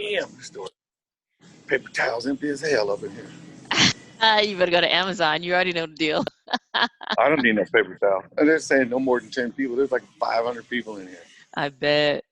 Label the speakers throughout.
Speaker 1: damn, the store. Paper towels empty as hell up in here.
Speaker 2: You better go to Amazon. You already know the deal.
Speaker 1: I don't need no paper towel. And they're saying no more than 10 people. There's like 500 people in here.
Speaker 2: I bet.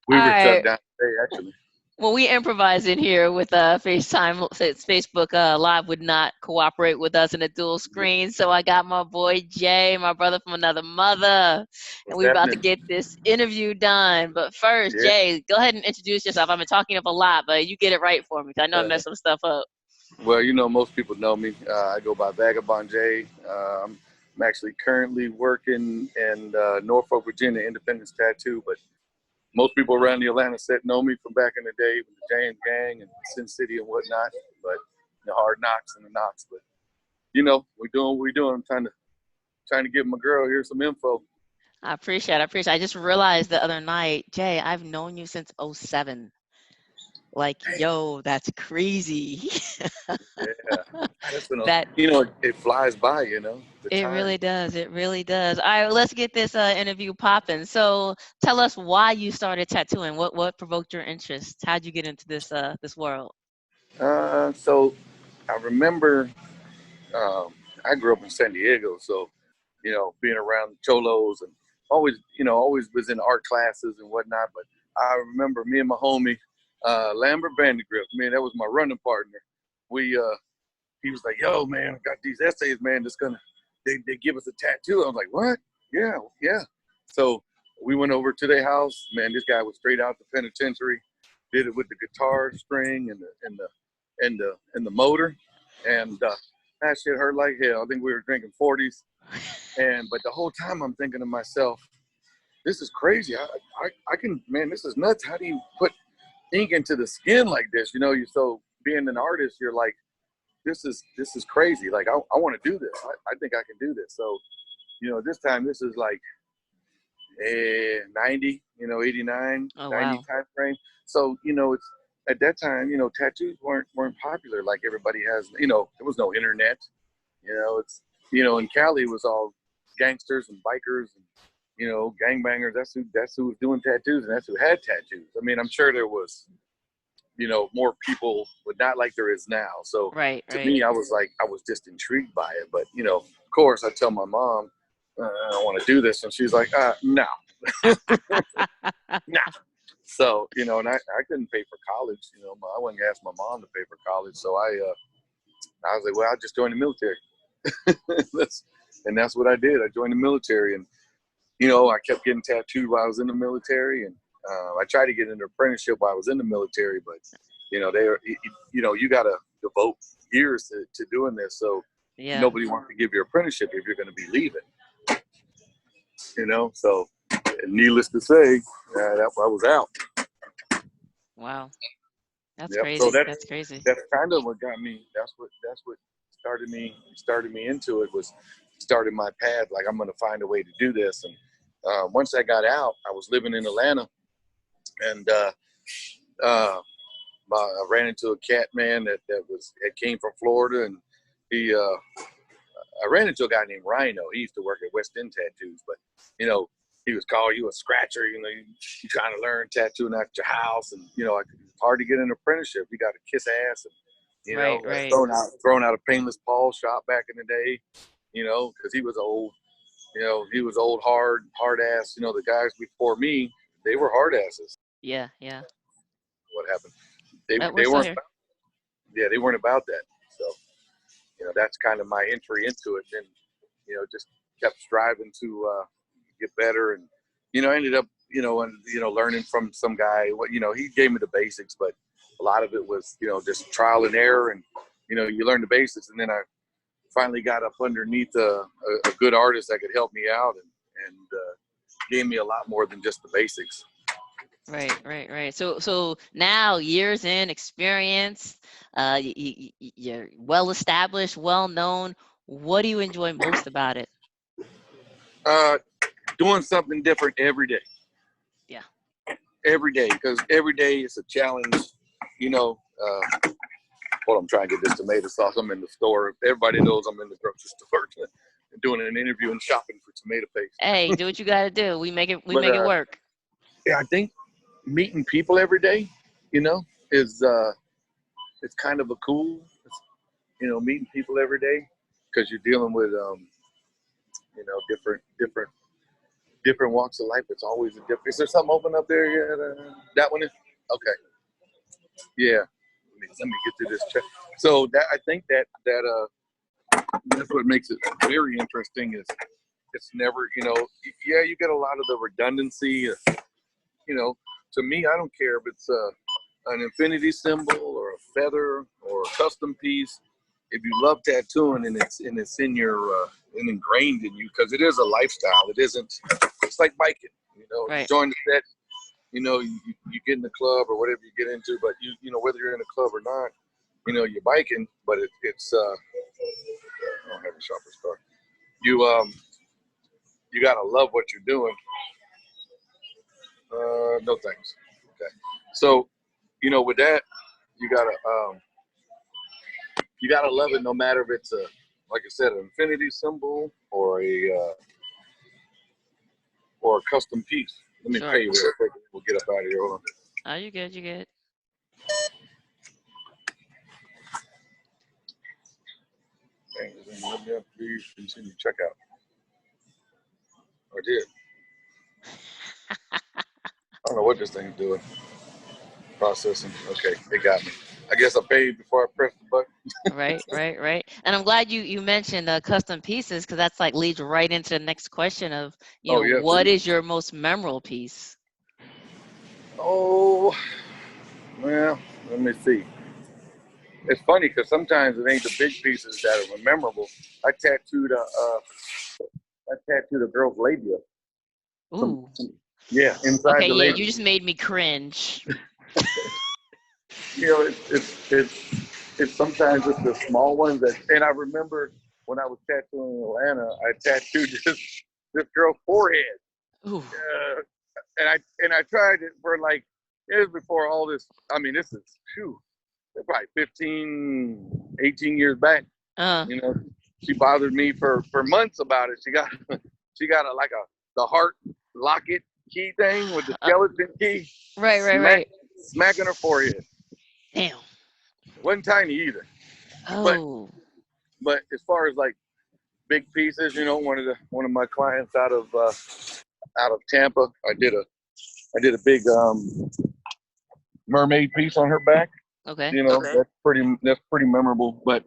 Speaker 1: We
Speaker 2: All
Speaker 1: were shut
Speaker 2: right.
Speaker 1: down today, actually.
Speaker 2: Well, we improvise in here with FaceTime. Facebook Live would not cooperate with us in a dual screen, so I got my boy Jay, my brother from another mother, and
Speaker 1: What's
Speaker 2: we about to
Speaker 1: happening?
Speaker 2: get this interview done. But first,
Speaker 1: Yeah.
Speaker 2: Jay, go ahead and introduce yourself. I've been talking up a lot, but you get it right for me, 'cause I know I
Speaker 1: Uh,
Speaker 2: messed some stuff up.
Speaker 1: well, most people know me. I go by Vagabond J. I'm actually currently working in Norfolk, Virginia, Independence Tattoo, but most people around the Atlanta set know me from back in the day with the James Gang and Sin City and whatnot. But the hard knocks and the knocks. But we're doing what we're doing. I'm trying to give my girl here some info.
Speaker 2: I appreciate it. I appreciate it. I just realized the other night, Jay, I've known you since '07. Like, yo, that's crazy.
Speaker 1: Yeah, that's been
Speaker 2: That
Speaker 1: it flies by. The
Speaker 2: It
Speaker 1: time.
Speaker 2: really does. It really does. All right, let's get this interview popping. So, tell us why you started tattooing. What provoked your interest? How'd you get into this world?
Speaker 1: So I remember I grew up in San Diego, so being around cholos and always was in art classes and whatnot. But I remember me and my homie Lambert Vandergrift, man, that was my running partner. We He was like, "Yo, man, I got these essays, man. That's gonna they give us a tattoo." I was like, "What? Yeah, yeah." So we went over to their house. Man, this guy was straight out the penitentiary. Did it with the guitar string and the motor, and that shit hurt like hell. I think we were drinking 40s, but the whole time I'm thinking to myself, "This is crazy. I can, man. This is nuts. How do you put ink into the skin like this? You so being an artist, you're like." This is crazy. Like I want to do this. I think I can do this. So, this time this is like 90, 89,
Speaker 2: Oh
Speaker 1: 90
Speaker 2: wow.
Speaker 1: time frame. So, it's at that time, tattoos weren't popular like everybody has. There was no internet. It's in Cali it was all gangsters and bikers and gangbangers. That's who was doing tattoos and that's who had tattoos. I mean, I'm sure there was more people, but not like there is now. So
Speaker 2: Right,
Speaker 1: to
Speaker 2: right.
Speaker 1: me, I was just intrigued by it. But of course, I tell my mom I don't want to do this, and she's like, no, no. So and I couldn't pay for college. I wouldn't ask my mom to pay for college. So I was like, well, I'll just join the military. that's what I did. I joined the military, and I kept getting tattooed while I was in the military, and I tried to get an apprenticeship while I was in the military, but you got to devote years to doing this, so
Speaker 2: Yeah.
Speaker 1: nobody wants to give you an apprenticeship if you're going to be leaving. So needless to say, that I was out.
Speaker 2: Wow. That's
Speaker 1: Yep. So
Speaker 2: crazy. That's crazy.
Speaker 1: that's kind of what got me. That's what started me into it was started my path. Like I'm going to find a way to do this, and once I got out, I was living in Atlanta, and uh, I ran into a cat man that came from Florida, and he I ran into a guy named Rhino. He used to work at West End Tattoos, but he was calling you a scratcher. You trying to learn tattooing at your house, and it's hard to get an apprenticeship. You got to kiss ass, and
Speaker 2: Right, right.
Speaker 1: thrown out a painless Paul shop back in the day. Because he was old. He was old, hard ass. The guys before me, they were hard asses.
Speaker 2: Yeah, yeah.
Speaker 1: What happened? They
Speaker 2: We're
Speaker 1: they
Speaker 2: still
Speaker 1: weren't.
Speaker 2: here.
Speaker 1: Yeah, they weren't about that. So that's kind of my entry into it. And just kept striving to get better, and I ended up learning from some guy. What he gave me the basics, but a lot of it was just trial and error, and you learn the basics, and then I finally got up underneath a good artist that could help me out, and gave me a lot more than just the basics.
Speaker 2: Right, right, right. So now, years in experience, you're well established, well known. What do you enjoy most about it?
Speaker 1: Uh, Doing something different every day.
Speaker 2: Yeah.
Speaker 1: Every day, because every day is a challenge. Hold on, I'm trying to get this tomato sauce. I'm in the store. Everybody knows I'm in the grocery store doing an interview and shopping for tomato paste.
Speaker 2: Hey, do what you got to do. We make it
Speaker 1: But
Speaker 2: work.
Speaker 1: yeah, I think meeting people every day, you know, is it's kind of a cool, meeting people every day because you're dealing with different walks of life. It's always a different. Is there something open up there yet? That one is okay. Yeah. Let me get through this check. So that I think that's what makes it very interesting. Is it's never you get a lot of the redundancy. To me, I don't care if it's an infinity symbol or a feather or a custom piece. If you love tattooing and it's in your and ingrained in you, because it is a lifestyle. It isn't. It's like biking. You
Speaker 2: Right.
Speaker 1: join the set. You get in the club or whatever you get into, but whether you're in a club or not, you're biking. But it's I don't have a shopper's car. You gotta love what you're doing. No thanks. Okay. So, with that, you gotta love it no matter if it's like I said, an infinity symbol or a custom piece. Let me pay you real quick. We'll get up out of here. Hold on.
Speaker 2: Oh, you good, you good.
Speaker 1: Please continue checkout. I did. I don't know what this thing's doing. Processing. Okay, it got me. I guess I paid before I pressed the button.
Speaker 2: Right. And I'm glad you mentioned custom pieces, because that's like leads right into the next question of, what is your most memorable piece?
Speaker 1: Oh, well, let me see. It's funny because sometimes it ain't the big pieces that are memorable. I tattooed a girl's labia.
Speaker 2: Ooh.
Speaker 1: Yeah, inside
Speaker 2: okay,
Speaker 1: the
Speaker 2: yeah,
Speaker 1: labia.
Speaker 2: you just made me cringe.
Speaker 1: It's sometimes it's the small ones and I remember when I was tattooing in Atlanta, I tattooed this girl's forehead.
Speaker 2: Ooh.
Speaker 1: And I tried it for like, it was before all this. I mean, this is probably 15, 18 years back. She bothered me for months about it. She got the heart locket key thing with the skeleton key.
Speaker 2: Right.
Speaker 1: Smacking her forehead.
Speaker 2: Damn.
Speaker 1: It wasn't tiny either.
Speaker 2: Oh.
Speaker 1: But as far as like big pieces, one of my clients out of Tampa, I did a big mermaid piece on her back.
Speaker 2: Okay.
Speaker 1: That's pretty memorable. But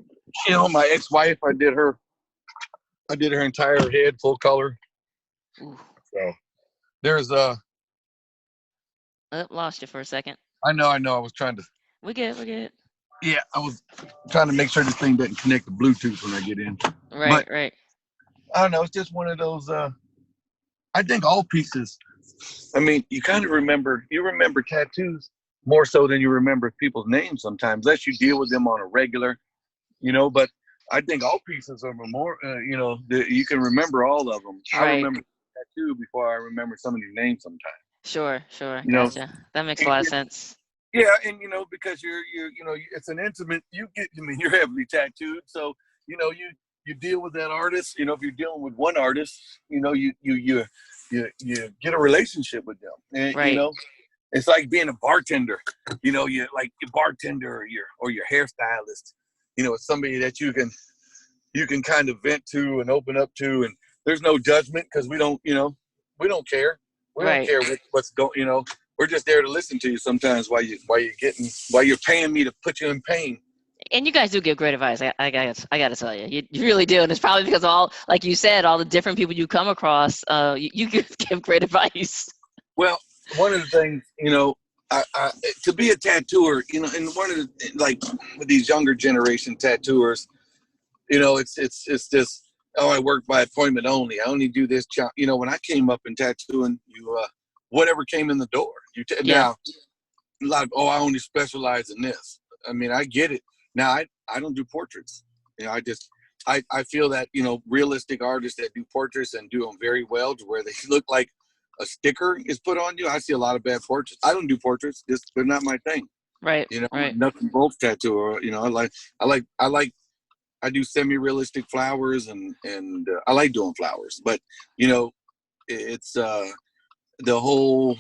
Speaker 1: my ex-wife, I did her entire head full color.
Speaker 2: Ooh.
Speaker 1: So there's
Speaker 2: lost you for a second.
Speaker 1: I know. I was trying to.
Speaker 2: We're good.
Speaker 1: Yeah, I was trying to make sure this thing doesn't connect to Bluetooth when I get in.
Speaker 2: Right.
Speaker 1: I don't know. It's just one of those. I think all pieces. I mean, you kind of remember tattoos more so than you remember people's names sometimes, unless you deal with them on a regular. But I think all pieces are more. You can remember all of them.
Speaker 2: Right.
Speaker 1: I remember tattoo before I remember somebody's name sometimes.
Speaker 2: Sure. Gotcha. That makes a lot of sense.
Speaker 1: Yeah, and because you're it's an intimate. You're heavily tattooed, so you deal with that artist. If you're dealing with one artist, you get a relationship with them, and
Speaker 2: right.
Speaker 1: It's like being a bartender. You like your bartender or your hairstylist. It's somebody that you can kind of vent to and open up to, and there's no judgment because we don't care. We don't care what's going. We're just there to listen to you sometimes while you're paying me to put you in pain.
Speaker 2: And you guys do give great advice. I got to tell you, you really do, and it's probably because of all, like you said, all the different people you come across. You give great advice.
Speaker 1: Well, one of the things, to be a tattooer, and one of the like with these younger generation tattooers, it's just I work by appointment only. I only do this job. When I came up in tattooing, whatever came in the door. Now a lot of I only specialize in this. I mean, I get it. Now I don't do portraits. I feel that realistic artists that do portraits and do them very well to where they look like a sticker is put on you. I see a lot of bad portraits. I don't do portraits. They're not my thing.
Speaker 2: Right.
Speaker 1: I'm a nuts and bolts tattooer. I do semi-realistic flowers and I like doing flowers, but it's the whole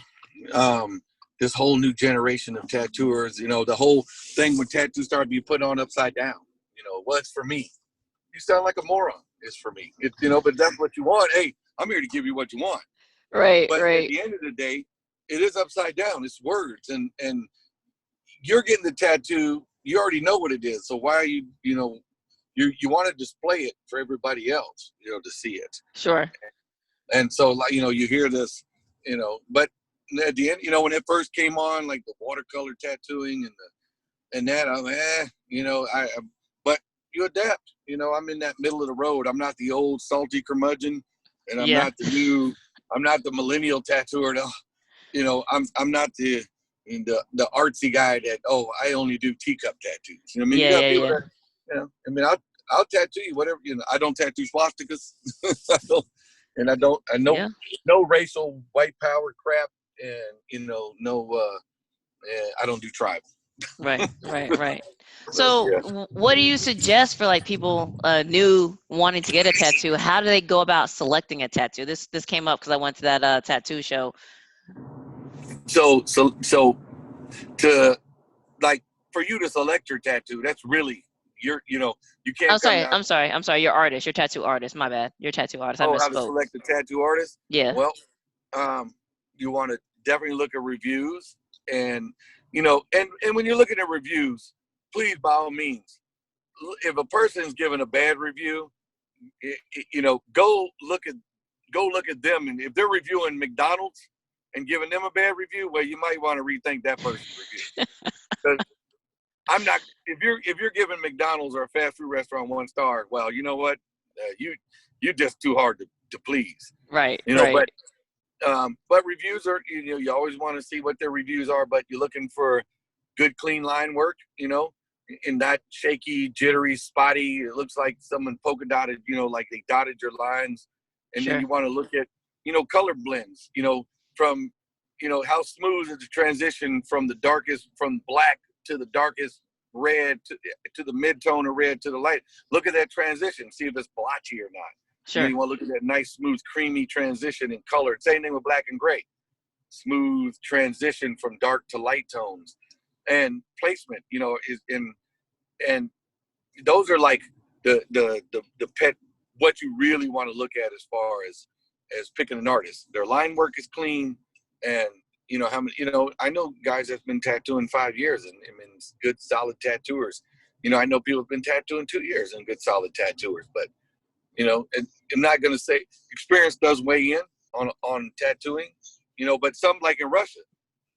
Speaker 1: this whole new generation of tattooers. You know, the whole thing when tattoos started being put on upside down. You know, well, it's for me. You sound like a moron. It's for me. You know, but that's what you want. Hey, I'm here to give you what you want.
Speaker 2: Right,
Speaker 1: But at
Speaker 2: right.
Speaker 1: the end of the day, it is upside down. It's words, and you're getting the tattoo. You already know what it is. So why are you want to display it for everybody else, to see it.
Speaker 2: Sure.
Speaker 1: And so, like, you hear this, but at the end, when it first came on, like the watercolor tattooing and that, I'm but you adapt. I'm in that middle of the road. I'm not the old salty curmudgeon, and I'm not I'm not the millennial tattooer. I'm not the artsy guy that, I only do teacup tattoos. You got people that, I'll tattoo you whatever. I don't tattoo swastikas. I know no racial white power crap, and I don't do tribal.
Speaker 2: Right. So what do you suggest for like people new wanting to get a tattoo? How do they go about selecting a tattoo? This came up because I went to that tattoo show.
Speaker 1: So to, like, for you to select your tattoo, that's really you can't.
Speaker 2: I'm sorry. You're artist. You're tattoo artist. My bad. You're tattoo artist. I misspoke.
Speaker 1: How to select a tattoo artist?
Speaker 2: Yeah.
Speaker 1: Well, you want to definitely look at reviews, and and when you're looking at reviews, please, by all means, if a person's giving a bad review, go look at them, and if they're reviewing McDonald's and giving them a bad review, well, you might want to rethink that person's review. Because I'm not. If you're giving McDonald's or a fast food restaurant 1 star, well, you know what? You're just too hard to please.
Speaker 2: Right.
Speaker 1: But reviews are, you always want to see what their reviews are, but you're looking for good, clean line work, and not shaky, jittery, spotty. It looks like someone polka dotted, like they dotted your lines. And then you want to look at, color blends, from, how smooth is the transition from black to the darkest red to the mid-tone of red to the light. Look at that transition, see if it's blotchy or not.
Speaker 2: Sure.
Speaker 1: You want to look at that nice, smooth, creamy transition in color. Same thing with black and gray. Smooth transition from dark to light tones. And placement, is in, and those are like the pet, what you really want to look at as far as picking an artist. Their line work is clean, and how many, I know guys that's been tattooing 5 years and good solid tattooers. I know people have been tattooing 2 years and good solid tattooers, but and I'm not going to say experience does weigh in on tattooing, but some, like in Russia,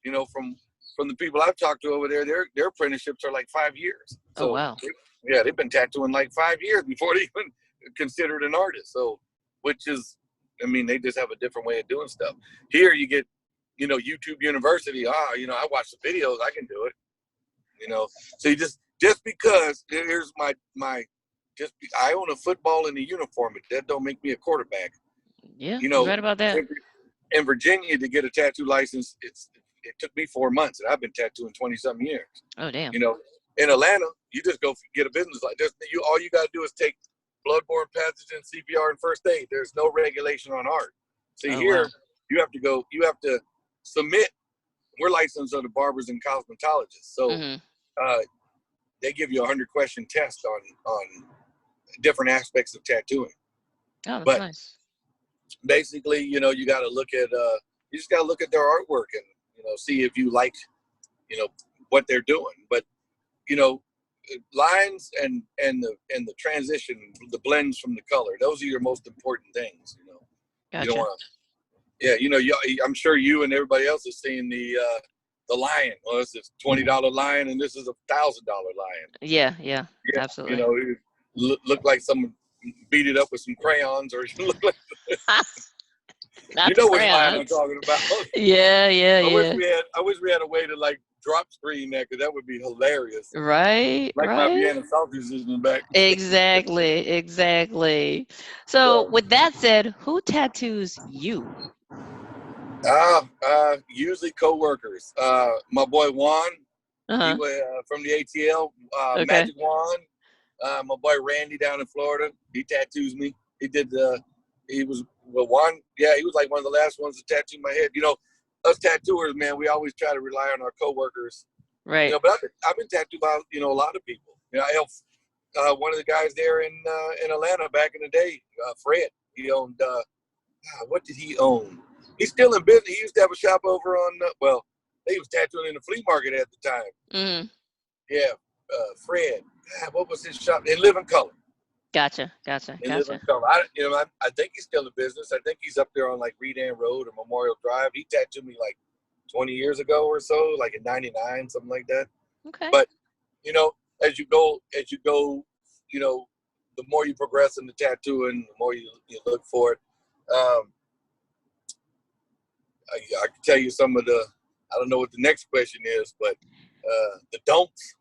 Speaker 1: from the people I've talked to over there, their apprenticeships are like 5 years. So,
Speaker 2: oh, wow.
Speaker 1: They've been tattooing like 5 years before they even considered an artist. So, which is, they just have a different way of doing stuff. Here you get, YouTube University. I watch the videos, I can do it. So you just because here's my I own a football in a uniform, but that don't make me a quarterback.
Speaker 2: Yeah, you're right about that.
Speaker 1: In Virginia, to get a tattoo license, it took me 4 months, and I've been tattooing 20-something years.
Speaker 2: Oh, damn.
Speaker 1: In Atlanta, you just go get a business like this. All you got to do is take bloodborne pathogen, CPR, and first aid. There's no regulation on art. See, here, wow. You have to submit. We're licensed under barbers and cosmetologists. So they give you a 100-question test on different aspects of tattooing.
Speaker 2: Oh, that's nice.
Speaker 1: Basically, you got to look at you just got to look at their artwork and see if you like what they're doing. But lines and the transition, the blends from the color, those are your most important things.
Speaker 2: Gotcha.
Speaker 1: You don't want to, I'm sure you and everybody else is seeing the lion. Well, this is $20 lion and this is $1,000 lion.
Speaker 2: Yeah, absolutely.
Speaker 1: It look like someone beat it up with some crayons, or look like what lion I'm talking about.
Speaker 2: Yeah.
Speaker 1: I wish we had a way to like drop screen that, because that would be hilarious.
Speaker 2: Right.
Speaker 1: Like my Vienna sausage is in the back.
Speaker 2: Exactly. So with that said, who tattoos you?
Speaker 1: Usually co-workers. My boy Juan, he was from the ATL,
Speaker 2: Okay.
Speaker 1: Magic Juan. My boy Randy down in Florida, he tattoos me. He was like one of the last ones to tattoo my head. us tattooers, man, we always try to rely on our coworkers.
Speaker 2: Right.
Speaker 1: But I've been tattooed by a lot of people. I helped one of the guys there in Atlanta back in the day, Fred. He owned what did he own? He's still in business. He used to have a shop over on he was tattooing in the flea market at the time.
Speaker 2: Mm-hmm.
Speaker 1: Yeah, Fred. God, what was his shop? In Living Color.
Speaker 2: Gotcha.
Speaker 1: In Living Color. I think he's still in business. I think he's up there on like Redan Road or Memorial Drive. He tattooed me like 20 years ago or so, like in '99, something like that.
Speaker 2: Okay.
Speaker 1: But as you go, the more you progress in the tattooing, the more you look for it. I can tell you some of the. I don't know what the next question is, but the don'ts.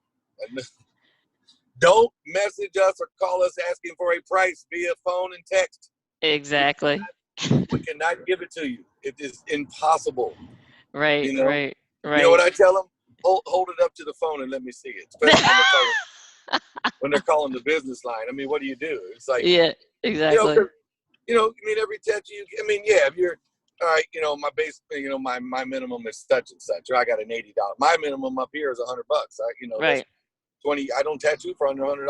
Speaker 1: Don't message us or call us asking for a price via phone and text.
Speaker 2: Exactly.
Speaker 1: We cannot give it to you. It is impossible.
Speaker 2: Right. Right.
Speaker 1: You know what I tell them? Hold it up to the phone and let me see it. Especially when they're calling the business line. I mean, what do you do? It's like,
Speaker 2: yeah, exactly.
Speaker 1: Every tattoo. If you're all right, my base, my minimum is such and such, or I got an $80. My minimum up here is $100.
Speaker 2: Right.
Speaker 1: 20. I don't tattoo for under $100.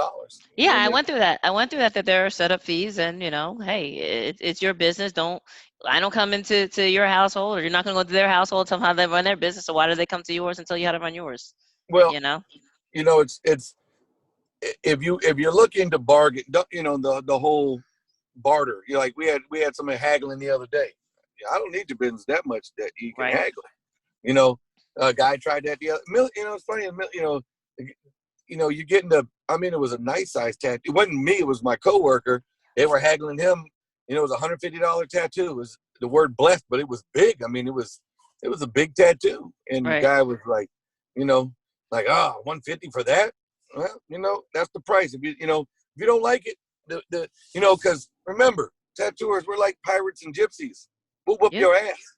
Speaker 2: Yeah, I went through that. That there are setup fees, and hey, it's your business. I don't come into your household, or you're not going to go to their household. Somehow they run their business, so why do they come to yours and tell you how to run yours?
Speaker 1: Well, it's if you're looking to bargain, the whole barter. Like we had somebody haggling the other day. I don't need your business that much that you can haggle. A guy tried that the other. It's funny. You get into. It was a nice size tattoo. It wasn't me. It was my coworker. They were haggling him. It was a $150 tattoo. It was the word blessed, but it was big. It was a big tattoo. And the guy was like, $150 for that. Well, that's the price. If you don't like it, because remember, tattooers, we're like pirates and gypsies. We'll whoop your ass.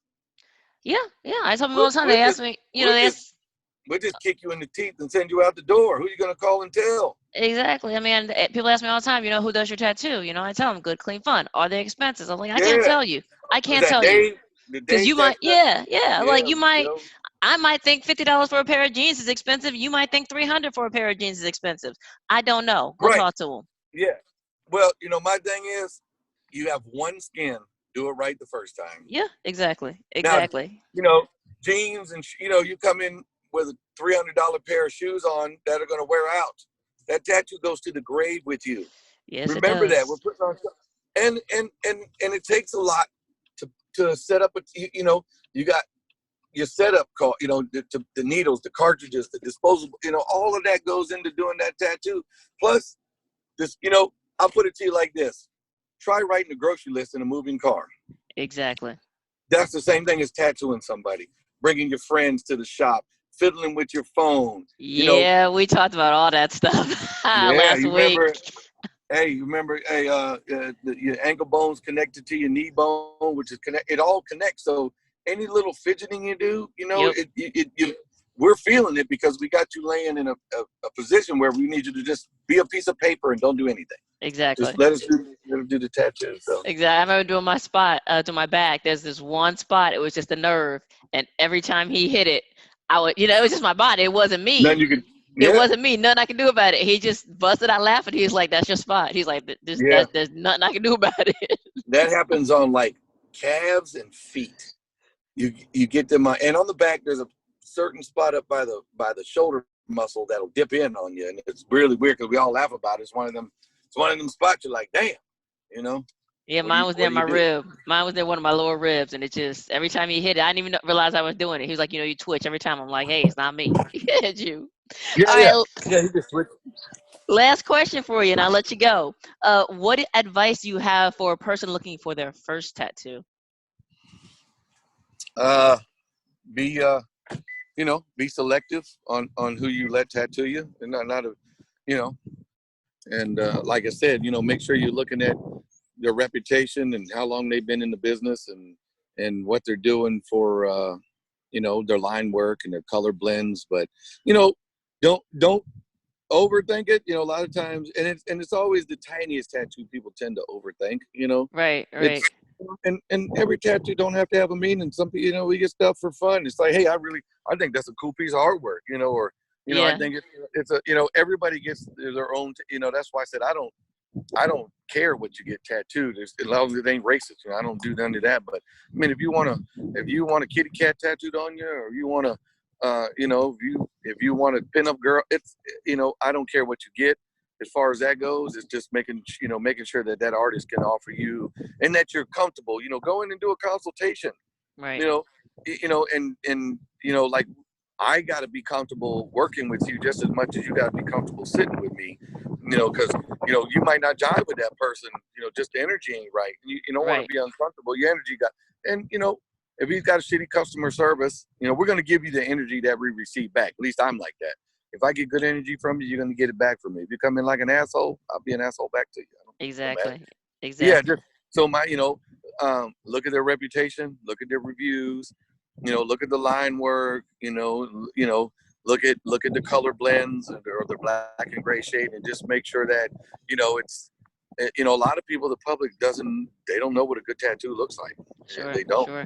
Speaker 2: Yeah. I tell people all the time. They ask me,
Speaker 1: we'll just kick you in the teeth and send you out the door. Who are you going to call and tell?
Speaker 2: Exactly. People ask me all the time, who does your tattoo? I tell them, good, clean, fun. Are they expenses? I'm like, I can't tell you. I can't tell you. Because you might, like you might, I might think $50 for a pair of jeans is expensive. You might think $300 for a pair of jeans is expensive. I don't know. Go talk to them.
Speaker 1: Yeah. Well, my thing is, you have one skin. Do it right the first time.
Speaker 2: Yeah, exactly.
Speaker 1: Now, jeans and you come in with a $300 pair of shoes on that are going to wear out. That tattoo goes to the grave with you.
Speaker 2: Yes,
Speaker 1: remember
Speaker 2: it does.
Speaker 1: that we're putting on, and it takes a lot to set up. You got your setup call. The needles, the cartridges, the disposable. All of that goes into doing that tattoo. Plus, this. I'll put it to you like this. Try writing a grocery list in a moving car.
Speaker 2: Exactly.
Speaker 1: That's the same thing as tattooing somebody, bringing your friends to the shop, fiddling with your phone.
Speaker 2: We talked about all that stuff last week.
Speaker 1: Your ankle bone's connected to your knee bone, which is it all connects. So any little fidgeting you do, we're feeling it because we got you laying in a position where we need you to just be a piece of paper and don't do anything.
Speaker 2: Exactly.
Speaker 1: Just let us do the tattoo. So.
Speaker 2: Exactly. I remember doing my spot to my back. There's this one spot. It was just a nerve, and every time he hit it, I would, it was just my body. It wasn't me. It wasn't me. Nothing I could do about it. He just busted out laughing. He was like, "That's your spot." He's like, "There's nothing I can do about it."
Speaker 1: That happens on like calves and feet. You get them, and on the back there's a certain spot up by the shoulder muscle that'll dip in on you, and it's really weird because we all laugh about it. It's one of them spots you're like, damn,
Speaker 2: Yeah, mine was near my rib. Mine was near one of my lower ribs, and it just every time he hit it, I didn't even realize I was doing it. He was like, you twitch every time. I'm like, hey, it's not me. It's you.
Speaker 1: Yeah, he just switched.
Speaker 2: Last question for you, and I'll let you go. What advice do you have for a person looking for their first tattoo?
Speaker 1: Be selective on who you let tattoo you, and and like I said, make sure you're looking at their reputation and how long they've been in the business and what they're doing for their line work and their color blends. But don't overthink it. A lot of times, and it's always the tiniest tattoo people tend to overthink.
Speaker 2: Right.
Speaker 1: And every tattoo don't have to have a meaning. Some people, we get stuff for fun. It's like, hey, I think that's a cool piece of artwork, or I think it's a, everybody gets their own. That's why I said I don't care what you get tattooed as long as it ain't racist. I don't do none of that. But I mean, if you want a kitty cat tattooed on you, or you want to, if you want a pinup girl, it's, I don't care what you get. As far as that goes, it's just making sure that artist can offer you and that you're comfortable. Go in and do a consultation.
Speaker 2: Right.
Speaker 1: Like, I got to be comfortable working with you just as much as you got to be comfortable sitting with me. Because you might not jive with that person. Just the energy ain't right. You don't want to be uncomfortable. Your energy and if he's got a shitty customer service, we're going to give you the energy that we receive back. At least I'm like that. If I get good energy from you, you're going to get it back from me. If you come in like an asshole, I'll be an asshole back to you.
Speaker 2: Exactly.
Speaker 1: Yeah. So look at their reputation, look at their reviews, look at the line work, look at the color blends or the black and gray shade, and just make sure that, it's, a lot of people, the public they don't know what a good tattoo looks like.
Speaker 2: Sure,
Speaker 1: they don't,
Speaker 2: sure.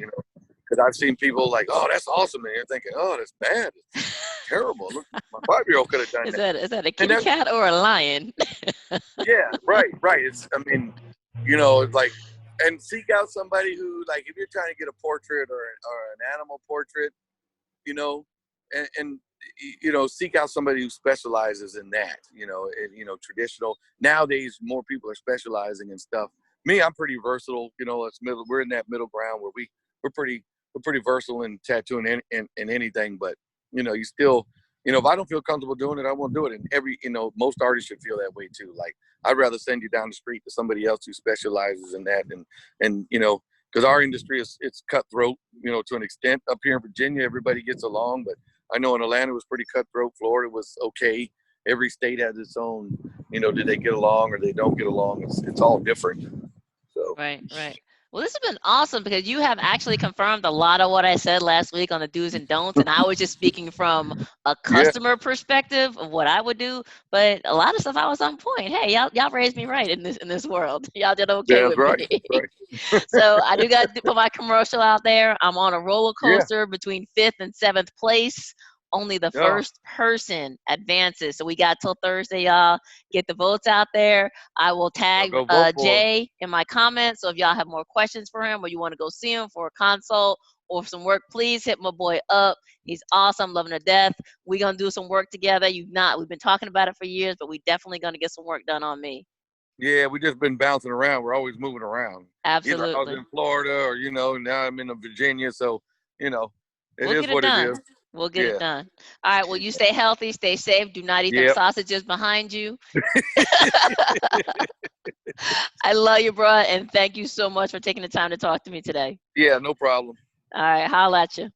Speaker 1: Because I've seen people like, oh, that's awesome. And you're thinking, oh, that's bad. It's terrible. Look, my 5-year-old could have done that.
Speaker 2: Is that a kitty cat or a lion?
Speaker 1: Yeah, right. It's, it's like, and seek out somebody who, like, if you're trying to get a portrait or an animal portrait, and seek out somebody who specializes in that, traditional. Nowadays, more people are specializing in stuff. Me, I'm pretty versatile. We're in that middle ground where we're pretty versatile in tattooing in anything. But you still, if I don't feel comfortable doing it, I won't do it. And most artists should feel that way too. Like, I'd rather send you down the street to somebody else who specializes in that. And because our industry it's cutthroat, to an extent. Up here in Virginia, everybody gets along, but I know in Atlanta it was pretty cutthroat. Florida was okay. Every state has its own, do they get along or they don't get along? It's all different. So.
Speaker 2: Right. Well, this has been awesome because you have actually confirmed a lot of what I said last week on the do's and don'ts, and I was just speaking from a customer perspective of what I would do. But a lot of stuff I was on point. Hey, y'all raised me right in this world. Y'all did okay with me. Right. So I do got to put my commercial out there. I'm on a roller coaster between 5th and 7th place. Only the first person advances. So we got till Thursday, y'all. Get the votes out there. I will tag Jay in my comments. So if y'all have more questions for him or you want to go see him for a consult or some work, please hit my boy up. He's awesome, loving to death. We're going to do some work together. We've been talking about it for years, but we definitely going to get some work done on me.
Speaker 1: Yeah, we just been bouncing around. We're always moving around.
Speaker 2: Absolutely.
Speaker 1: Either I was in Florida or, now I'm in Virginia. So, it is what it is.
Speaker 2: We'll get it done. All right. Well, you stay healthy, stay safe. Do not eat them sausages behind you. I love you, bro. And thank you so much for taking the time to talk to me today.
Speaker 1: Yeah, no problem.
Speaker 2: All right. Holla at you.